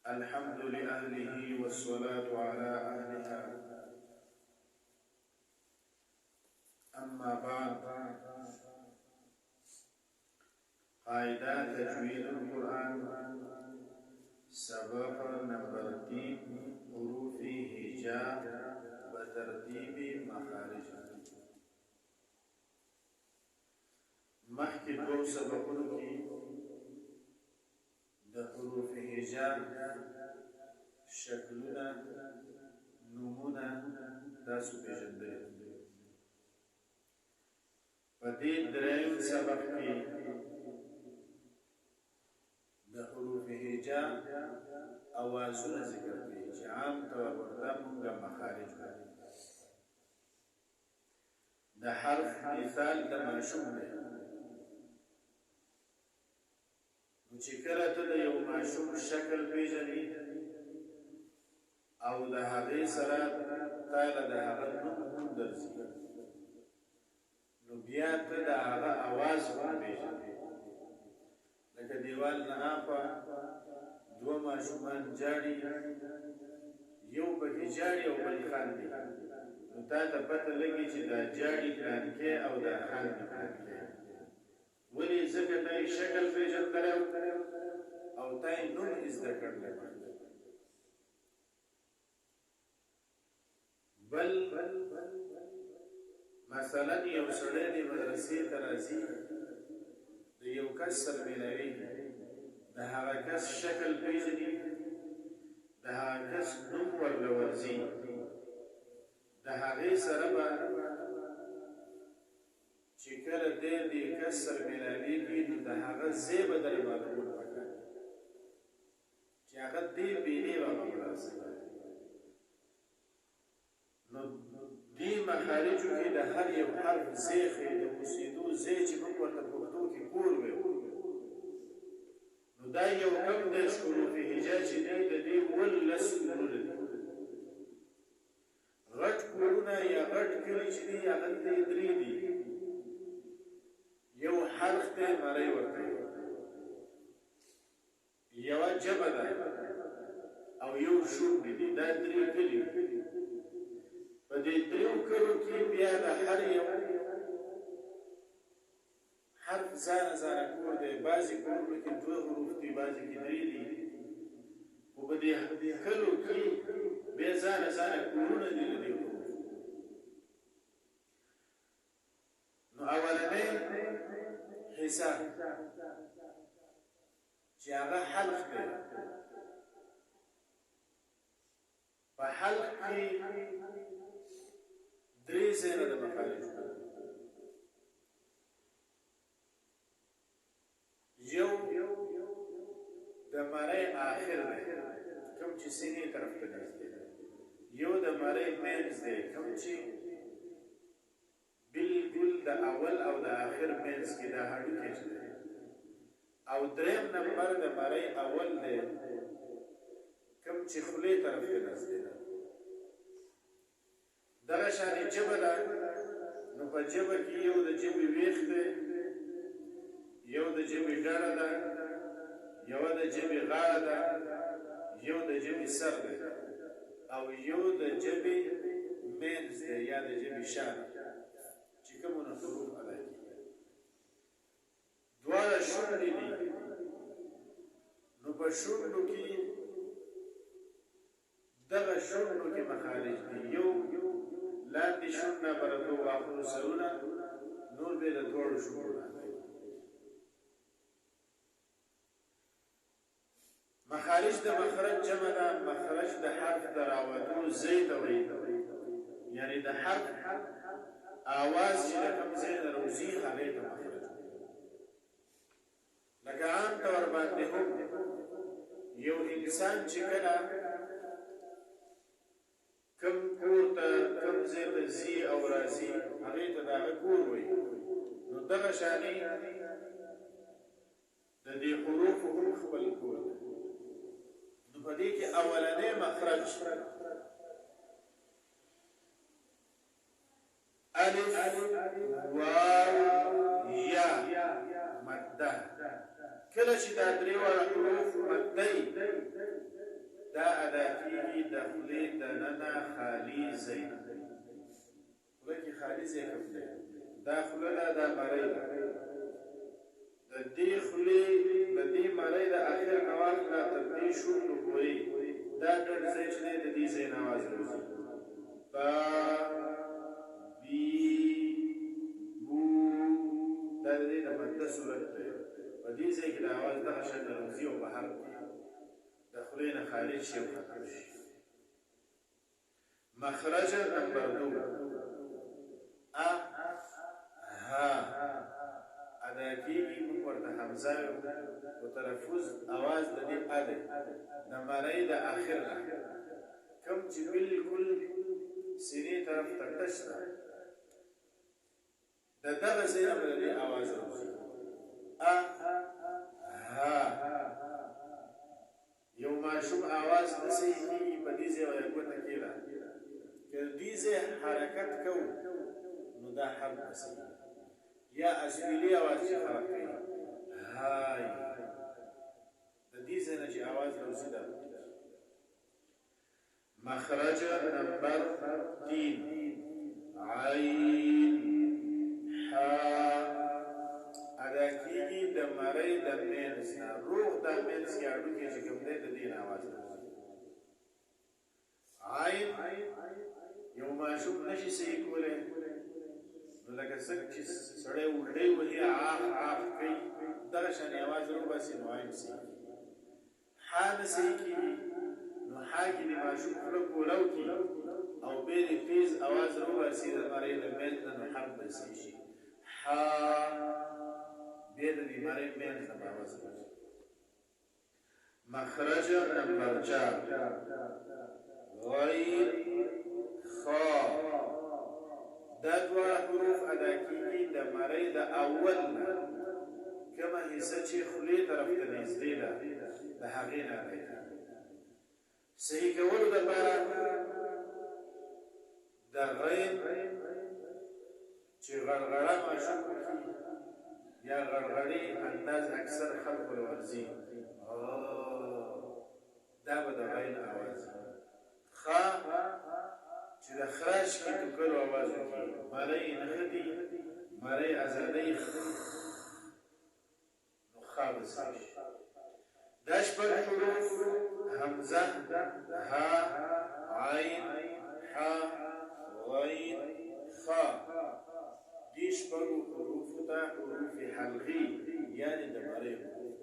الحمد لأهله والصلاة على أهلها. أما بعد، قاعدة تجويد القرآن سبق نمبر 3 حروف هجاء وترتيب مخارجها. مخکې دوه سبقونو کې د حروف هجاء شکلونه، نومونه تاسو پیژندل. په دې درېیم سبق کې د حروف هجاء اوازونه ذکر کړي چې عام طور ورته موږ مخارج وایو. د حرف مثال د ماشوم دی، نو چې کله ته د یو ماشوم شکل پیژنې او د هغې سره تاله د هغه نوم درځي، نو بیا ته د هغه اواز پیژنې. لکه دیوال نه اپا دوه ماشومان جاړي، یو پکې جاړي او بل خاندي، نو تا ته پته لګي چې دا جاړي پلانکې او دا خاندي پلانکې. ولې؟ ځکه ته یې شکل پیژندلی او تا یې نوم زده کړلی. بل مثلا یو سړی د مدرسې ته راځي، د یو کس سره میلاویږي، د هغه کس شکل پیژني، د هغه کس نوم ورله ورځي، د هغې سره به چې کله دی د کس سره میلاویږي، نو د هغه ځای به در معلومول پکار چې هغه دې بینې به مخلاص. نو دې مخارجو کې د هر یو حرف ځای ښیي، د اوسېدو ځای چې موږ ورته پښتو کې کور ویو. نو دا یو کم دی حروف هجاء چې دی د دې 19 کورونه دي. غټ کورونه یا غټ کلي چې دي هغه د 3 دي. یو حرف دی مری ورته، یوه ژبه ده او یو شونډې دي. دا 3 کلي. په دې 3 کلو کې بیا د هر یو حرف ځانه کور دی. بعضې کورونو کې 2 حروف دي، بعضې کې 3 دي. خو په دې کلو کې بیا ځانه کورونه دي د دې حروف. نو اولنی حصه چې هغه حلق دی، په حلق کې 3 ځایونه د مخارج دي. یو د مری آخر دی، کوم چې سینې طرف ته نږدې دی. یو د مری منځ دی، کوم چې بالکل د اول او د آخر منځ کې دا هډوکی دی. او دریم نمبر د مری اول دی، کوم چې خولې طرف ته نږدې دی. دغه شانې ژبه ده. نو په ژبه کې یو د ژبې ویښ دی، یو د ژبې ډډه ده، یوه د ژبې غاړه ده، یو د ژبې سر دی، او یو د ژبې منځ دی یا د ژبې شا ده چې کومونه حروف ادا کېږي. دواړه شونډې دي. نو په شونډو کې دغه شونډو کې مخارج دي. یو لاندې شونډه به د 2 غاښونو سرونه، نور به د دواړو شونډو نه. مخارج د مخرج جمع ده. مخرج د حرف د راوتو ځای ته وایي، یعنی د حرف آواز چې د کوم ځای نه راوځي هغې ته مخرج وایي. لکه عام طور باندې هم یو انسان چې کله کوم کور ته کوم ځای ته ځي او راځي، هغې ته د هغه کور وایي. نو دغه شانې د دې حروفو هم خپل کور دی. نو په دې کې اولنی مخرج الف، واو، یا مده. کله چې دا 3 حروف مده خالی زی خوله کی خالی زی کم دی دا خوله دا مری دا دی خوله دی مری دا آخر نواز لا تر دی شروع پوری دا در زی چلی دی زی نواز روزی با بی بو دا دی دا مده صورت دی و دی زی که دا آواز دا شد روزی و بحر دا خلین خارج شی و ختم شی مخرج نمبر 2 ها ادا کیږي موږ ورته حمزه او تلفظ आवाज د دې اده د مړی د اخر نه کوم چې بالکل سینې طرف ته ټچ ده د دغه ځای نه د आवाज راځي ها یو ماشوم आवाज نسی کیږي په دې ځای یو ته کېلا که دې ځای حرکت کوو نو دا حرف نسی یا اسویلی آواز چې خراب کوي هاي د دې ځای نه چې आवाज راځي دا مخرج نمبر 3 عین حا ادا کیږي د مړی د مینس نه روح د مینس کې اړو کې چې کوم دی د دې आवाज راځي عین یو ماشوم نشي صحیح کولای نو لکه څنګه چې سړی وړي وهي عاق کوي دغه شان आवाज ورو باسي نو عین سي حال سي کی نو حاجی دی ماشوم خلق کولاو کی او بیر تیز आवाज ورو باسي د مړی د مینس نه حرف باسي شي ها بیر دی مړی مینس نه आवाज راځي مخرج نمبر 4 غیر خا دا دوه حروف ادا کیږي د مړی د اول نه کما حصہ چې خلی طرف ته نږدې ده د هغې نه ادا کیږي صحیح کولو دپاره د غین چې غرغړه ماشوم یا غرغړې انداز اکثر خلق الورزي دا به د غین آواز خا چې د خراش کې ټوکلو آواز وکړي مړی نښتي مړی ازادۍ نو خا به سي دا شپږ حروف همزه ها عین حا غین خا دې شپږو حروفو ته حروف حلقي یعنې د مړی حروف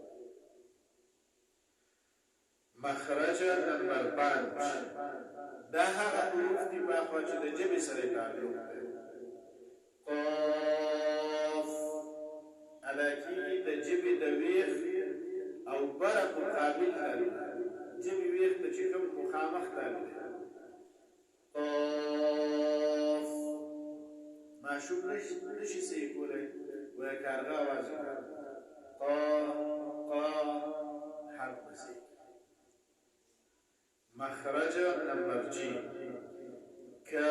مخرج نمبر 5 دا هغه حروف دي په خوا چې د ژبې سره تعلق لري قاف ادا کیږي د ژبې د ویښ او بره مقابل لري ژبې ویښ ته چې کوم مخامخ تعلق لري قاف ماشوم نشي صحیح کولی وایي کارغه آواز قا حرف صحیح مخرج نمبر 6 کاف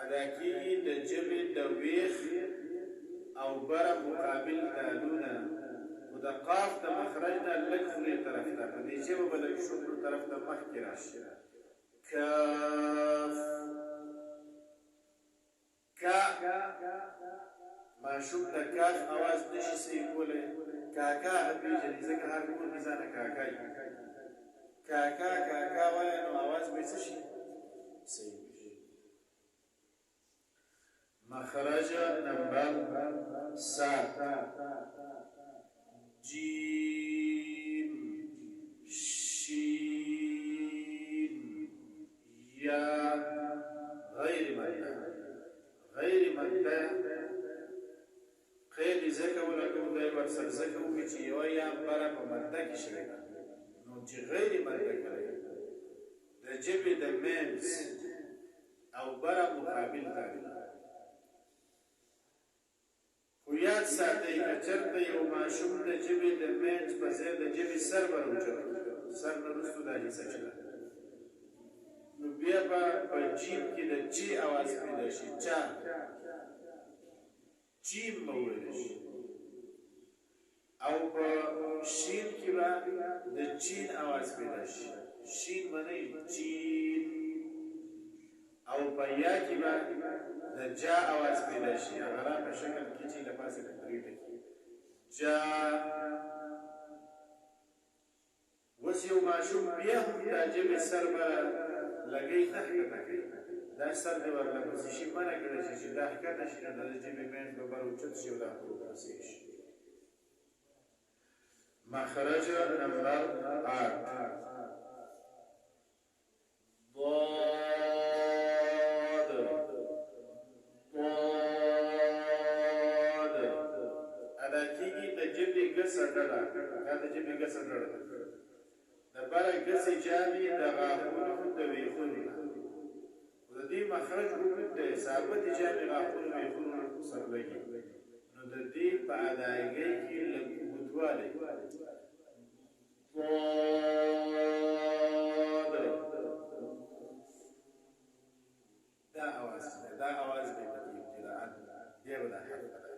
ادا کیږي د ژبې د ویښ او بره مقابل تالونه او د قاف د مخرج نه لږ خولې طرف ته په دې ژبه به لږ شونډو طرف ته مخکې راشي کاف کا ماشوم د کاف آواز نشي صحیح کولی کاکا پیژني ځکه هر کور کې ځانه کاکای کاکا وایي نو آواز به څه شي صحیح شي مخرج نمبر 7 جیم شین یا غیر مده خیلی زکه ولکه دای ورسر زکه وکړي چې یو یا بره په مده کې شوی نو چې غیر مده کوي د ژبې د مینس او بره مقابل کوي خو یاد ساتئ که چېرته یو ماشوم د ژبې د مینس په ځای د ژبې سر به راوچوي سر نه وروستو دا حصه چې ده نو بیا به په جیم کې د چی اواز پیدا شي چا چیم به ویلی شي او په شین کې به د چین आवाज پیدا شي شین معنی چین او په یا کې به د جا आवाज پیدا شي هغه په شکل کې چې لپاسه کړی ټکی جا وسیو ماشوم بیا هم د جبه سر به لګی تحت تکي دا سر دی ورله پس شي منه کړی چې دا حقیقت شي د جبه مین په بر اوچت شي دا پروسه شي مخرج نمبر 8 ضاد ادا کیږي د جبه ګسر ډړه دا د جبه ګسر ډړه د بره ګسې جامې د غاښونو د ویښونو د دې مخرج وګړي د ثابت جامې غاښونو ویښونو سره لګي نو د دې په ادایګۍ کې لږ اوږدوالی دا اواز دی دا اواز دی په ابتداء دی به دا حرف ادا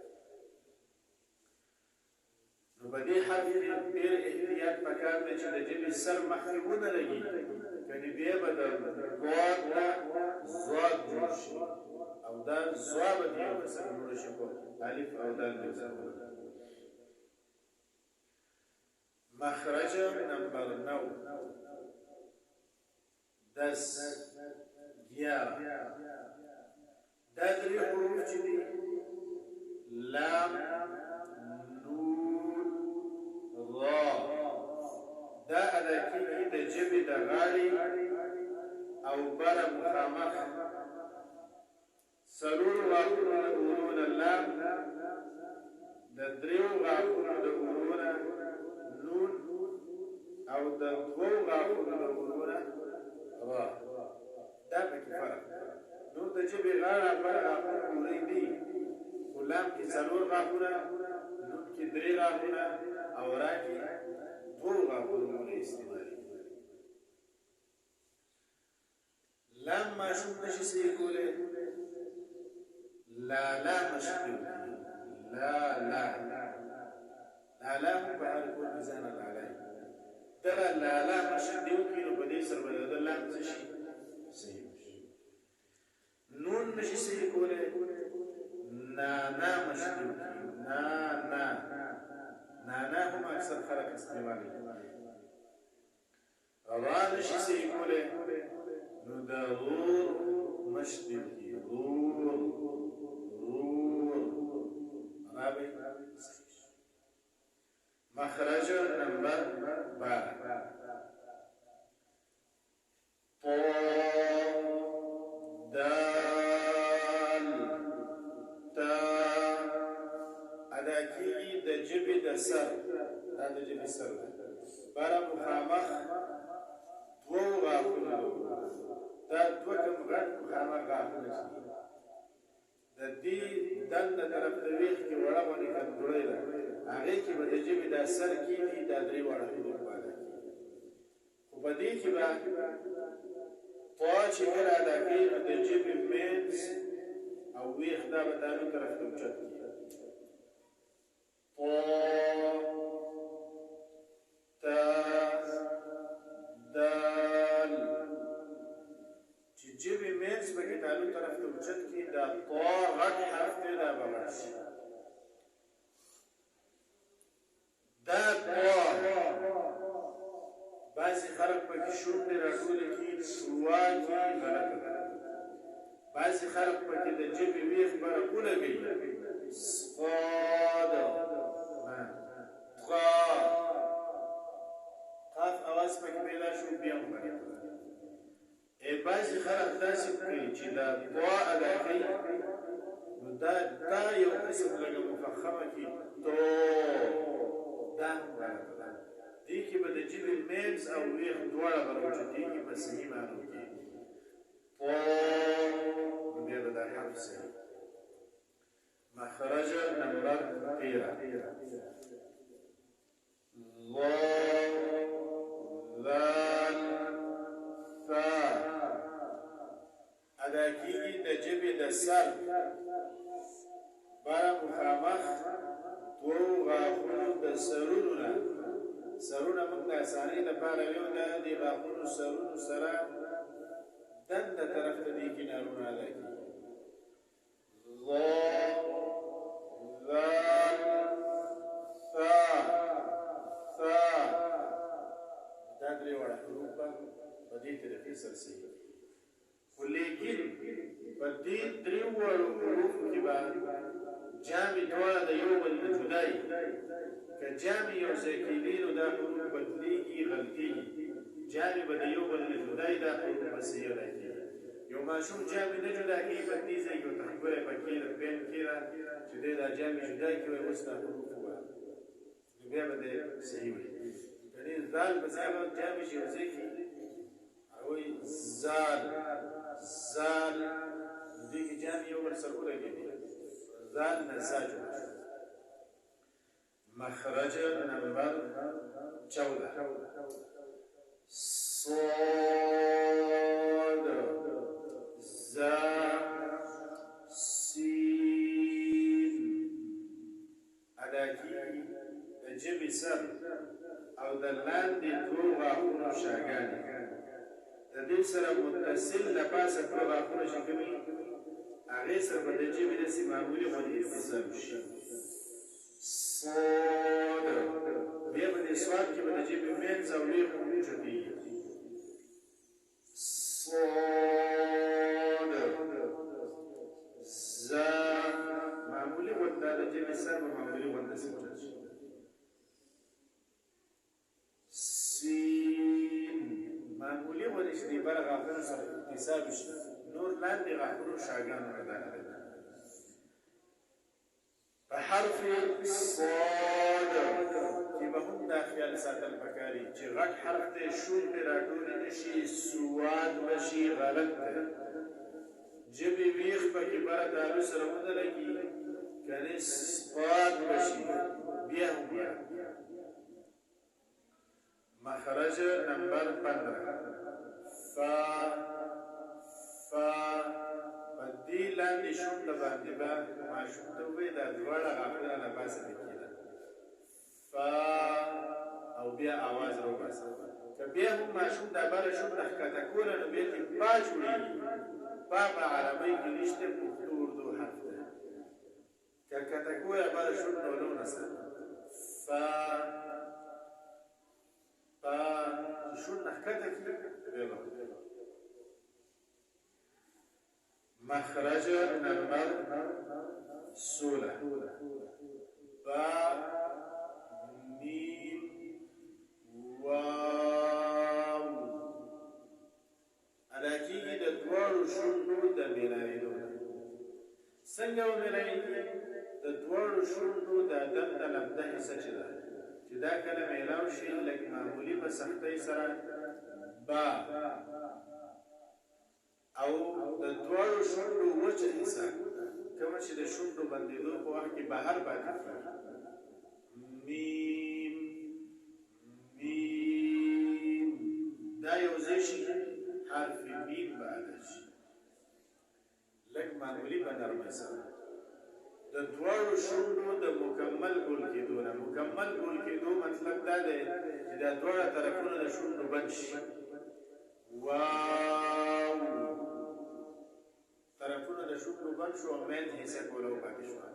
نو په دې حرف ډېر احتیاط پکار دی چې د ژبې سر مخکې ونه لګي کني بیا به د ضاد نه ضاد جوړ شي او دا ضا به د یو سره جوړ شي په الف او دال د سره مخرج نمبر 9 دس گیارہ دا درې حروف چې دي لام نون را دا ادا کېږي د ژبې د غاړې او بره مخامخ څلور غاښونو د ورونه لام د دریو غاښونو د ورونه نون او د دوو غاښونو د ورونه را دا پکې فرق نور د ژبې غاړه بره غاښونه ورې دي خو لام کې څلور غاښونه نون کې درې غاښونه او را کې دوو غاښونو ورې استعمالي لام ماشوم نشي صحیح کولی لا لا مشکل لا لا لا لا په هر کور کې ځان لا لا دغه لا لا مشکل یو کینو په دې سره به د لام څه شي صحیح شي نون نشي صحیح کولی نا نا مشکل نا نا نا نا هم اکثر خلک استعمالي را نشي صحیح کولی نو دا غور مشکل کی غور رابع مخرج نمبر 12 طا دال تا ادا کیږي د ژبې د سر دا د ژبې سر بره مخامخ دوه غاښونه دا دوه کوم غټ مخامخ غاښونه د دې دنده طرف د ویښ کې وړه غونې کندوړۍ ده هغې کې به د ژبې دا سر کېږي دا درې واړه حروف به ادا کېږي خو په دې کې به طا چې کله ادا کوي نو د ژبې منځ او ویښ دا به دانو طرف ته اوچت کېږي طا تا دال چې ژبې منځ پکې دانو طرف ته اوچت کېږي دا طا غټ حرف دی دا به غټ شي دا طا بعضې خلک پکې شونډې راټولې کړي شوا کړي غلطه ده بعضې خلک پکې د ژبې ویښ بره ولګوي سقاد طا قاف اواز پکې پیدا شو بیا هم غلطه ده بعضې خلک داسې کوي چې دا طا ادا کوي نو دا یو قسم لږه مفخمه کړي تو دا هم غلطه ده دې کې به د ژبې منځ او ویښ دواړه به راوچتېږي په صحیح معنو کې طا نو بیا به دا حرف صحیح مخرج نمبر 13 ضا ذال ثا ادا کېږي د ژبې د سر بره مخامخ دوو غاښونو د سرونو نه سرونه موږ د اسانۍ لپاره یو د دې غاښونو سرونو سره دنده طرف ته دې کنارونه ادا کېږي دا درې واړه حروف په دې طریقې سره صحیح خو لیکن په دې درې واړو حروفو کې به جامې دواړه د یو بل نه جدایي که جامې یو ځای کېدي نو دا حروف بدلېږي غلطېږي جامې به د یو بل نه جدایي دا حروف به صحیح ادا کېږي یو ماشوم جامې نه جدا کېږي په دې ځای کې ورته ښکلی پکې ده پین کې ده چې دی دا جامې جدا کړي وایي اوس دا حروف ووایه نو بیا به دی صحیح وایي کنې زال په ځای به جامې چې یو ځای کې وایي زال زال دې کې جامې یو بل سره ولګېدي زال نه زا جوړ مخرج نمبر 14 صاد زا سین ادا کېږي د ژبې سر او د لاندې دوه غاښونو شاګانې د دې سره متصل له پاسه دوه غاښونه چې کوي هغې سره به د ژبې داسې معمولي غوندې اتصال شي صاد بیا به دې سواد کې به د ژبې منځ او لوی خونې چوټېږي صاد زا معمولي غونده د ژبې سر به معمولي غونده سمجل شي سین معمولي غونې چې دې بره غاښونو سره اتصال شي نور لاندې غاښونو شاګانو ادا کړي په حرف صاد کې به هم دا خیال ساتل پکاري چې غټ حرف ته شونډې راټولې نه شي سواد به شي غلط دی ژبې ویښ پکې بره دالو سره ونه لګي کنې صاد به شي بیا هم غلط مخرج نمبر 15 فا په دې لاندې شونډه باندې به ماشوم ته ووایي دا دواړه غاښونه له پاسه لیکېده فا او بیا اواز راوباسه که بیا هم ماشوم دا بره شونډه ښکته کوله نو بیا کې پا جوړېږي پا په عربۍ کې نشته پښتو اردو حرف دی که ښکته کوله بره شونډه ولونه سره فا شونډه ښکته کړي مخرج نمبر 16 با میم واو ادا کېږي د دواړو شونډو د میلاوېدو څنګه ومیلاوېږي د دواړو شونډو د دنده لمده حصه چې ده چې دا کله میلاو شي لږ معمولي په سختۍ سره با او د دواړو شونډو وچه حصه کومه چې د شونډو بندېدو په وخت کې بهر باندې میم میم دا یو ځای شي حرف میم به ادا شي لږ معمولي په نرمۍ سره د دواړو شونډو د مکمل ګول کېدو نه مکمل ګول کېدو مطلب دا دی چې دا دواړه طرفونه د شونډو بند شي واو طرفونه د شونډو بند شو او منځ حصه کوله وپاتې شوه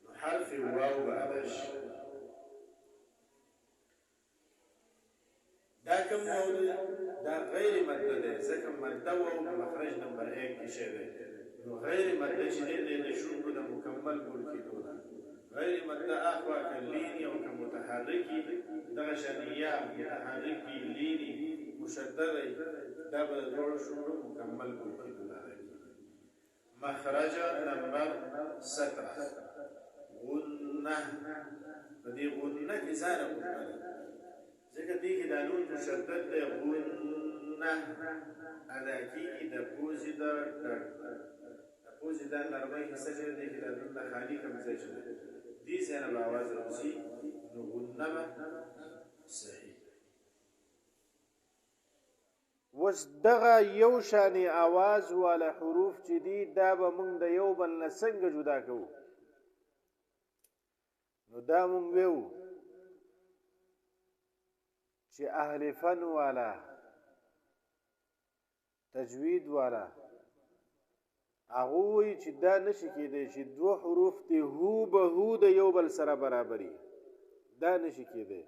نو حرف واو به ادا شي دا کوم واو دی دا غیر مده دی ځکه مده واو په مخرج نمبر 1 کې شی دی نو غیر مده چې دی د شونډو د مکمل ګول کېدو نه غیر مده اخوا که لینی او که متحرکي دغه شانیه متحرکي لینی مشدده دا به د دواړو شونډو مکمل ګول کېدو نه مخرج نمبر 17 غنه په دې غنه کې ځان غنه ځکه دې کې د نون مشدد دی غنه ادا کېږي د پوزې د پوزې د نرمۍ حصه چې دی کې د نون د خالي کوم ځای چې دی دې ځای نه به اواز راوځي نو غنه به صحیح وس دغه یو شانې आवाज والا حروف چې دي دا به موږ د یو بل نه څنګه جدا کوو نو دا موږ ویو چې اهل فن والا تجوید والا هغه وایي چې دا نشي کېدی چې دوه حروف دي هو به هو د یو بل سره برابري، دا نشي کېدی.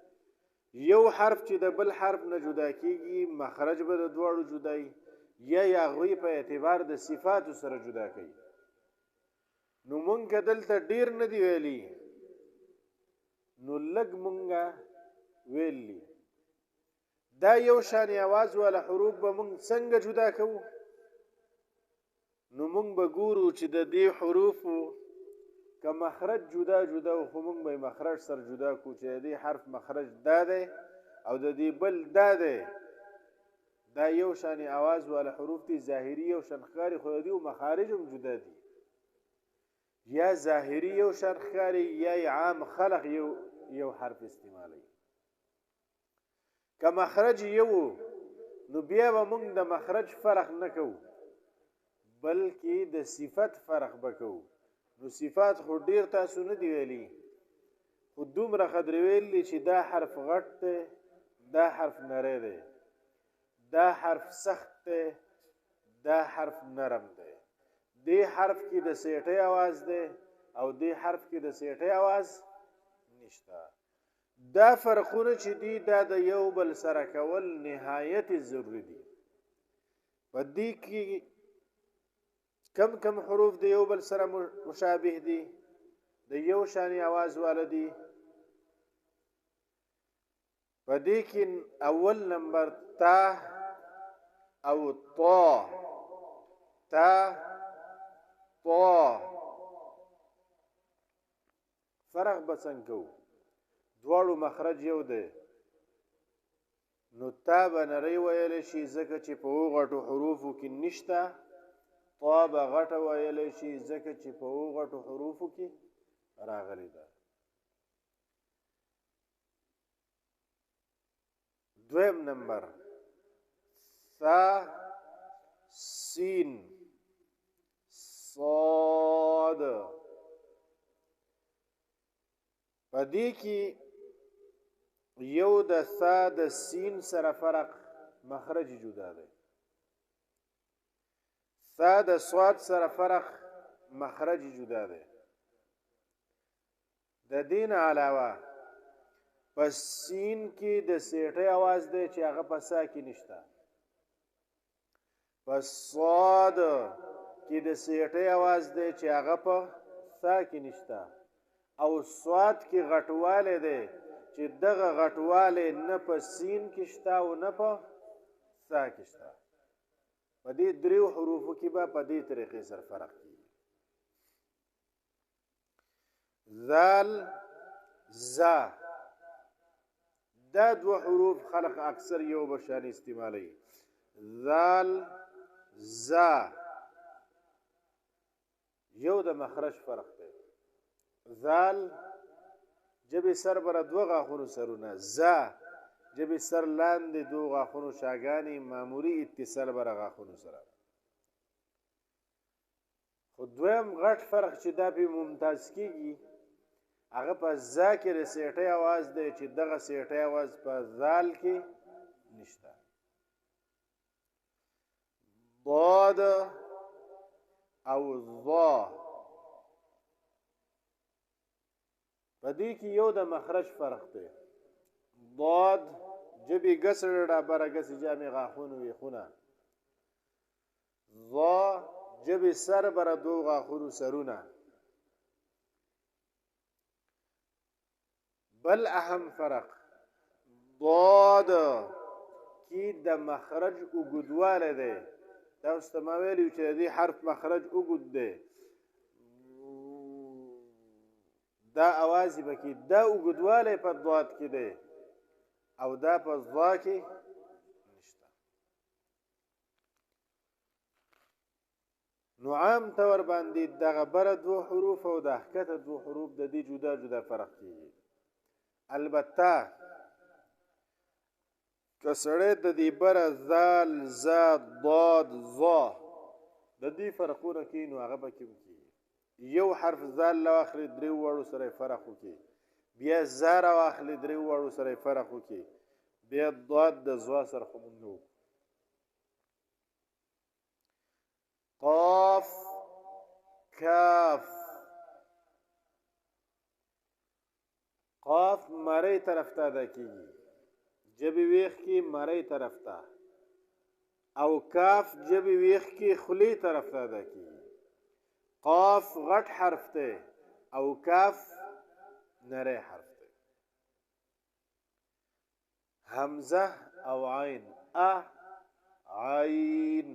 یو حرف چې د بل حرف نه جدا کېږي مخرج به د دواړو جدای یا هغوی په اعتبار د صفاتو سره جدا کوي. نو مونږ دلته ډیر نه دی ویلي، نو لږ مونږه ویلي. دا یو شان آواز والا حروف به مونږ څنګه جدا کوو؟ نو مونږ به ګورو چې د دې حروفو که مخرج جدا جدا و، خو مونږ به مخرج سره جدا کو چې د دې حرف مخرج دا دی او د دې بل دا دی. دا یو شان آواز والا حروف دي، ظاهري یو شان ښکاري خو د دې مخارج هم جدا دي. یا ظاهري یو شان ښکاري یا عام خلق یو حرف استعمالوي. که مخرج یو نو بیا به مونږ د مخرج فرق نه کوو بلکې د صفت فرق بکو. نو صفات خو ډیر تاسو نه دی ویلي، خو دومره قدر ویلي چې دا حرف غټ دی، دا حرف نری دی، دا حرف سخت دی، دا حرف نرم دی، دې حرف کې د سیټۍ आवाज دی او دې حرف کې د سیټۍ आवाज نشته. دا فرقونه چې دي دا د یو بل سره کول نهایت ضروري دي. په دې کې کم حروف د یو بل سره مشابه دي، د یو شان आवाज والدي. په دې کې اول نمبر تا او طا، تا طا فرق بڅنګ کو، دواړو مخرج یو دی. نو تا به نری ویلی شي ځکه چې په غټو حروفو کې نشته، طا به غټه ویلی شي ځکه چې په غټو حروفو کې راغلی ده. دویم نمبر ثا سین صاد. په دې کې یو د ثا د سین سره فرق مخرج جدا دی، ثا د صاد سره فرق مخرج جدا دی. د دین علاوه پس سین کې د سیټۍ आवाज دی چې هغه په سا کې نشته، پس صاد کې د سیټۍ आवाज دی چې هغه په سا کې نشته، او صاد کې غټواله دی چې دغه غټواله نه په سین کې شته او نه په سا کې شته. په دې دریو حروفو کې به په دې طریقې سره فرق کیږي. ذال زا، دا دو حروف خلق اکثر یو بشان استعمالی. ذال زا یو د مخرج فرق دی. ذال جبې سر بره دوه غاښونو سرونه، زا جبې سر لاندې دوه غاښونو شاګانې معمولی اتصال بره غاښونو سره. خو دویم غټ فرق چې دا پې ممتاز کېږي هغه په زا کې د سیټۍ आवाज دی چې دغه سیټۍ आवाज په ذال کې نشته. ضاد او ضا، په دې کې یو د مخرج فرق دی. ضاد جبې ګسړه ډابره ګسې جامې غاښونو ویښونه، ضا جبې سر بره دو غاښونو سرونه. بل اهم فرق ضاد کې د مخرج اوږدوالی دی. تاسو ته ما ویلي چې د دې حرف مخرج اوږد دی، دا اواز به کې دا اوږدوالی په ضاد کې دی او دا په ضا کې نشته. نو عام طور باندې دغه بره دو حروف او د ښکته دو حروف د دې جدا جدا فرق کېږي. البته که سړی د دې بره ذال زا ضاد ظا د دې فرقونه کوي نو هغه به کوم کېږي. یو حرف ذال راواخلي دریو واړو سره یې فرق وکړي، بیا زا راواخلي دریو واړو سره یې فرق وکړي، بیا ضاد د زوا سره خو مونږ نه قاف کاف قاف مری طرف ته ادا کیږي جبې ویښ کې مری طرف ته او کاف جبې ویښ کې خلی طرف ته ادا کیږي قاف غټ حرف ته او کاف نری حرف ته حمزه او عین عین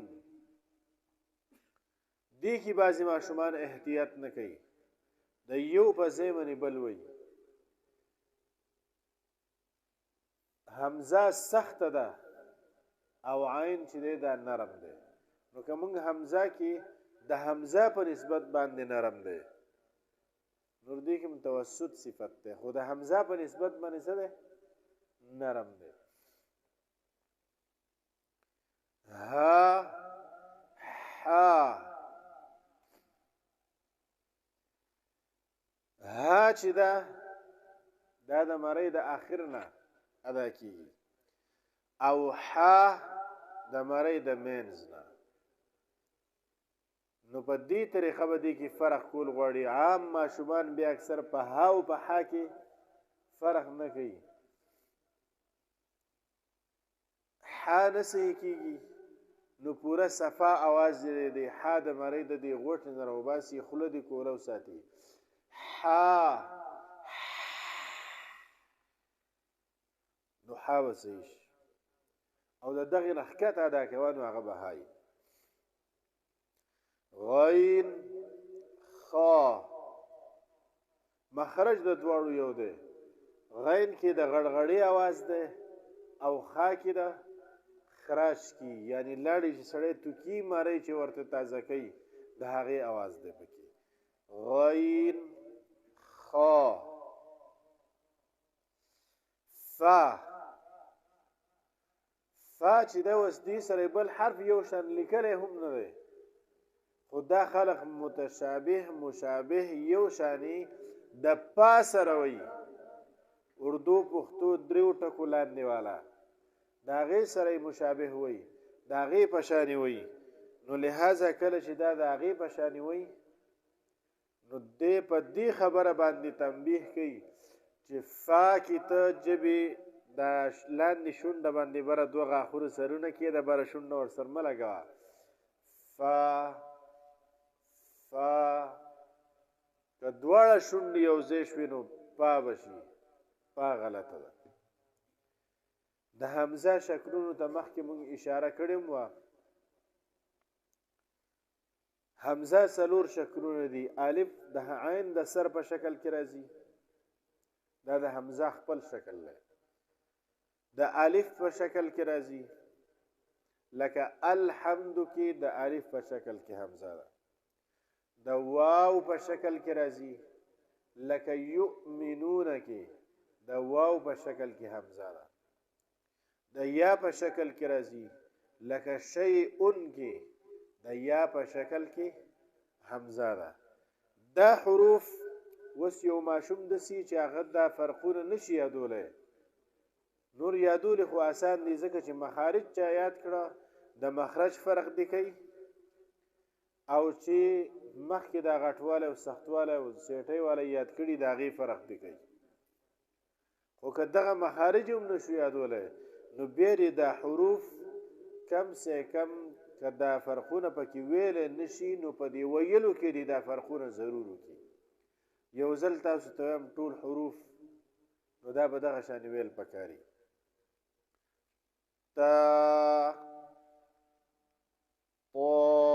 دی کی بعضی ماشومان احتیاط نه کوي د یو په ځای باندې بل وایي حمزه سخت ده او عین چې دی دا نرم دی نو که موږ حمزه کې د حمزه په نسبت باندې نرم دی نور دی کې متوسط صفت دی خو د حمزه په نسبت باندې څه دی نرم دی ها چې دا د مری د آخر نه ادا کیږي او د مری د مینز نه نو په دې طریقه به دې کې فرق کول غواړي عام ماشومان بیا اکثر په ها او په حا کې فرق نه کوي حا نه صحیح کیږي نو پوره صفا आवाज دی حا د مری د دې غوټ نه راوباسي خوله دې کولو ساتي حا نو حا به صحیح او د دغې نه ښکته ادا کوه نو هغه به هایي غین خا مخرج د دواړو یو دی غین کې د غړغړې आवाज دی او خا کې د خراش کی یعنی لاړې چې سړی توکی ماری چې ورته تازه کوي د هغې आवाज دی پکې غین خا فا چې دا اوس دې سره بل حرف یو شان لیکلی هم نه دی خو دا خلق مشابه یو شانی د پا سره وي اردو پښتو دریو ټکو لاندې والا د هغې سره مشابه وي د هغې په شانې وي نو لهذا کله چې دا د هغې په شانې وي نو دې په دې خبره باندې تنبیه کوي چې فا کې ته ژبې د لاندې شونډه باندې بره دوه غاښونه سرونه کې د بره شونډه ورسره مه لګوه که دواړه شونډې یو ځای شوي نو پا به شي پا غلطه ده د حمزه شکلونو ته مخکې موږ اشاره کړې وه حمزه څلور شکلونه دي الف د عین د سر په شکل کې راځي دا د حمزه خپل شکل دی د الف په شکل کې راځي لکه الحمد کې د الف په شکل کې حمزه ده د واو په شکل کې راځي لکه یؤمنون کې د واو په شکل کې حمزه ده د یا په شکل کې راځي لکه شیئن کې د یا په شکل کې حمزه ده دا حروف وس یو ماشوم دسی چې هغه دا فرقونه نشي یادولی نور یادولی خو آسان دی ځکه چې مخارج چا یاد کړه د مخرج فرق دی کوي او چې مخکې دا غټوالی او سختوالی او سیټۍ والی یاد کړي د هغې فرق دی کوي خو که دغه مخارج هم نشو یادولی نو بیا دې دا حروف کم سے کم که دا فرقونه پکې ویلی نشي نو په دې ویلو کې دې دا فرقونه ضرور وکړي یو ځل تاسو ته وایم ټول حروف نو دا به دغه شانې ویل پکاري تا طا